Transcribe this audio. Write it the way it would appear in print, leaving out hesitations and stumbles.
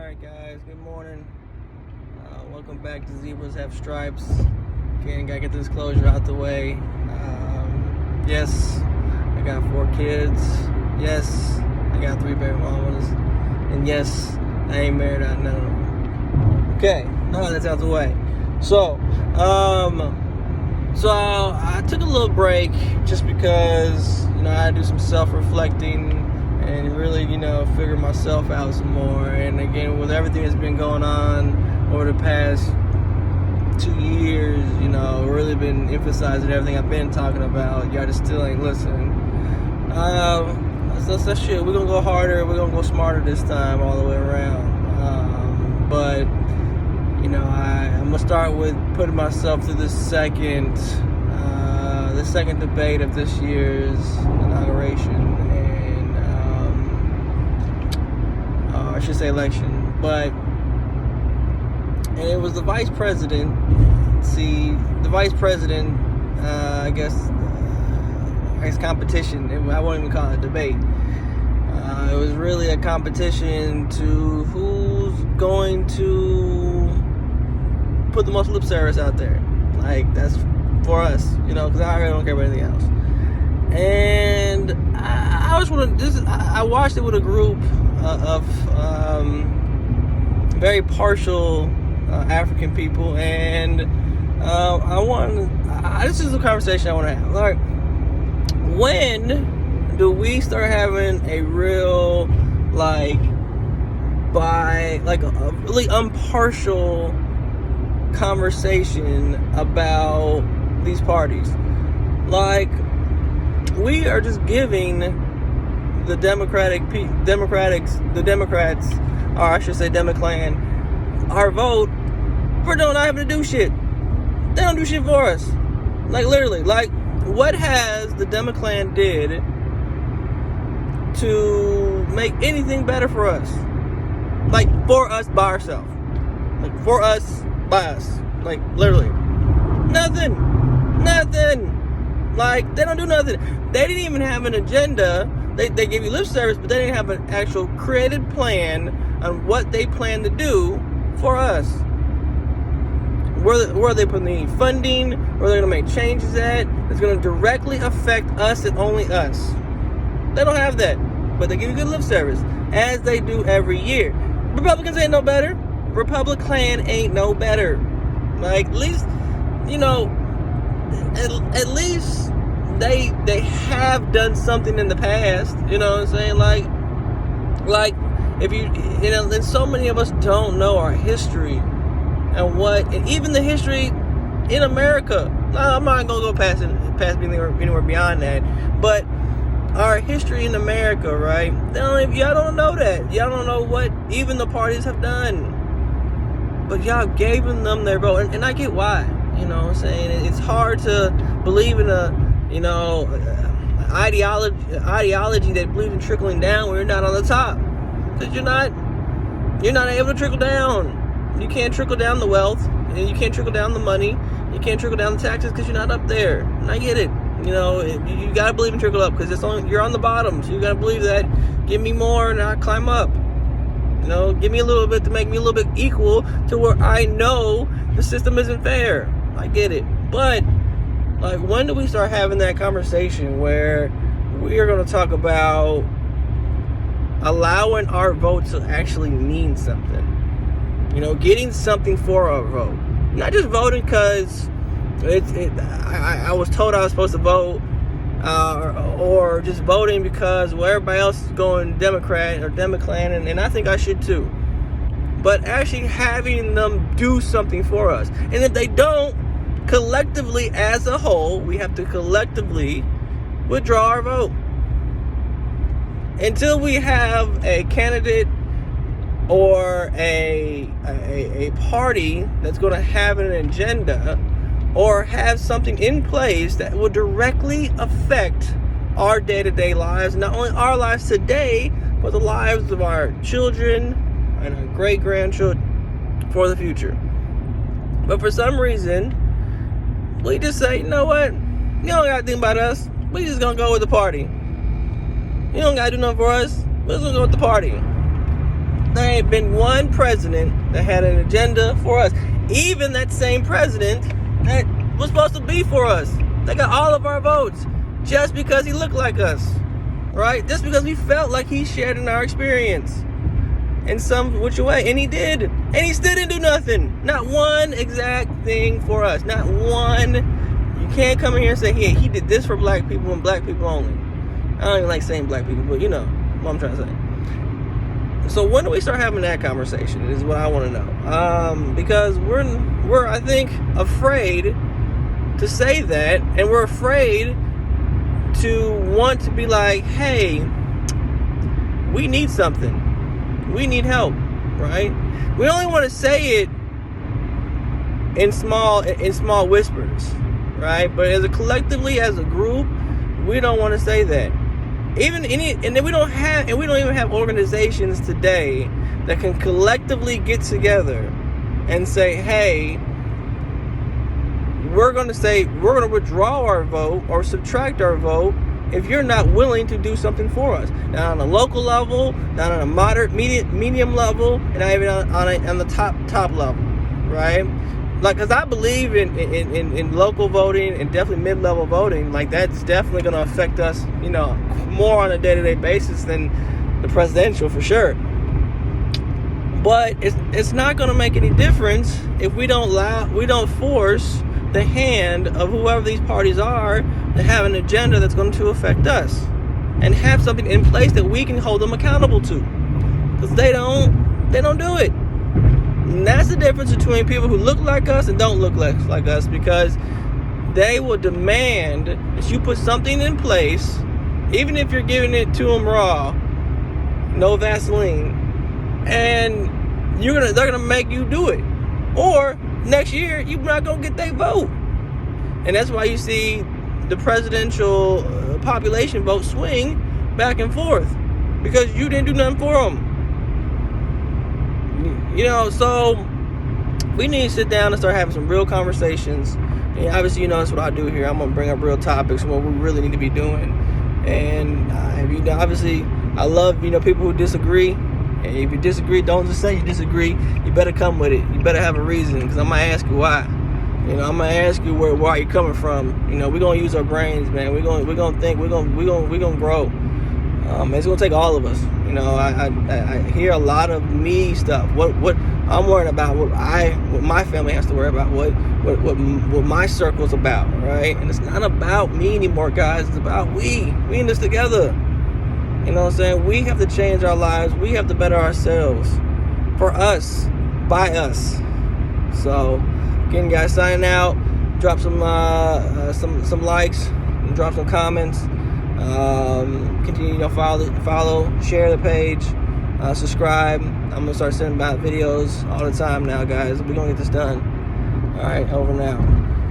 Alright guys, good morning. Welcome back to Zebras Have Stripes. Again, gotta get this closure out the way. Yes, I got 4 kids. Yes, I got 3 baby mamas. And yes, I ain't married out none of them. Okay, now that's out the way. So I took a little break just because, I had to do some self-reflecting and really, figure myself out some more. And again, with everything that's been going on over the past 2 years, really been emphasizing everything I've been talking about. Y'all just still ain't listening. That's shit. We're gonna go harder. We're gonna go smarter this time, all the way around. But I'm gonna start with putting myself through the second debate of this year's inauguration. I should say election, and it was the vice president. I guess competition. I won't even call it a debate. It was really a competition to who's going to put the most lip service out there. Like, that's for us, because I really don't care about anything else. And I watched it with a group of very partial African people, and this is a conversation I want to have. Like, when do we start having a real, a really impartial conversation about these parties? Like, we are just giving the Democrats, or I should say Democlan, our vote for not having to do shit. They don't do shit for us. Like, literally. Like, what has the Democlan did to make anything better for us? Like, for us by ourselves. Like, for us by us. Like, literally. Nothing. Like, they don't do nothing. They didn't even have an agenda. They gave you lip service, but they didn't have an actual created plan on what they plan to do for us. Where are they putting any funding? Where they're going to make changes at? That's going to directly affect us and only us. They don't have that, but they give you good lip service, as they do every year. Republicans ain't no better. Republican ain't no better. Like, at least, at least they have done something in the past. You know what I'm saying? Like if and so many of us don't know our history and even the history in America. I'm not gonna go past anywhere beyond that, but our history in America, right? Y'all don't know that. Y'all don't know what even the parties have done. But y'all gave them their vote, and I get why. You know what I'm saying? It's hard to believe in ideology that believes in trickling down when you're not on the top, because you're not able to trickle down. You can't trickle down the wealth, and you can't trickle down the money. You can't trickle down the taxes because you're not up there. And I get it. You gotta believe in trickle up, because you're on the bottom, so you gotta believe that. Give me more, and I climb up. Give me a little bit to make me a little bit equal to where I know the system isn't fair. I get it, but like, when do we start having that conversation where we are going to talk about allowing our vote to actually mean something? Getting something for our vote, not just voting because I was told I was supposed to vote, or just voting because everybody else is going Democrat or Democlan, and I think I should too. But actually having them do something for us, and if they don't, collectively as a whole, we have to collectively withdraw our vote until we have a candidate or a party that's going to have an agenda or have something in place that will directly affect our day-to-day lives, not only our lives today, but the lives of our children and our great-grandchildren for the future. But for some reason, we just say, you know what? You don't got to think about us. We just going to go with the party. You don't got to do nothing for us. We're just going to go with the party. There ain't been one president that had an agenda for us. Even that same president that was supposed to be for us. They got all of our votes just because he looked like us, right? Just because we felt like he shared in our experience in some which way. And he did. And he still didn't do nothing. Not one exact thing for us. Not one. You can't come in here and say, hey, he did this for black people and black people only. I don't even like saying black people, but you know what I'm trying to say. So when do we start having that conversation is what I want to know. Because we're I think afraid to say that, and we're afraid to want to be like, hey, we need something. We need help, right? We only want to say it in small whispers, right? But collectively as a group, we don't want to say that. And then we don't even have organizations today that can collectively get together and say, hey, we're going to withdraw our vote or subtract our vote if you're not willing to do something for us. Not on a local level, not on a moderate, medium level, and not even on the top level, right? Like, because I believe in local voting and definitely mid-level voting. Like, that's definitely going to affect us, you know, more on a day-to-day basis than the presidential, for sure. But it's not going to make any difference if we don't force the hand of whoever these parties are to have an agenda that's going to affect us and have something in place that we can hold them accountable to, because they don't do it. And that's the difference between people who look like us and don't look like us, because they will demand that you put something in place, even if you're giving it to them raw, no Vaseline, and they're gonna make you do it. Or next year, you're not gonna get their vote. And that's why you see the presidential population vote swing back and forth, because you didn't do nothing for them. You know, so we need to sit down and start having some real conversations. And obviously, you know, that's what I do here. I'm gonna bring up real topics and what we really need to be doing. And obviously, I love, you know, people who disagree. And if you disagree, don't just say you disagree. You better come with it. You better have a reason, because I'm gonna ask you why. You know, I'm gonna ask you where you're coming from. You know, we're gonna use our brains, man. We're gonna think. We're gonna grow. It's gonna take all of us. You know, I hear a lot of me stuff. What I'm worried about, what my family has to worry about, what my circle's about, right? And it's not about me anymore, guys. It's about we in this together. You know what I'm saying? We have to change our lives. We have to better ourselves, for us, by us. So, again, guys, signing out. Drop some likes, and drop some comments. Continue to follow, share the page, subscribe. I'm gonna start sending out videos all the time now, guys. We're gonna get this done. All right, over now.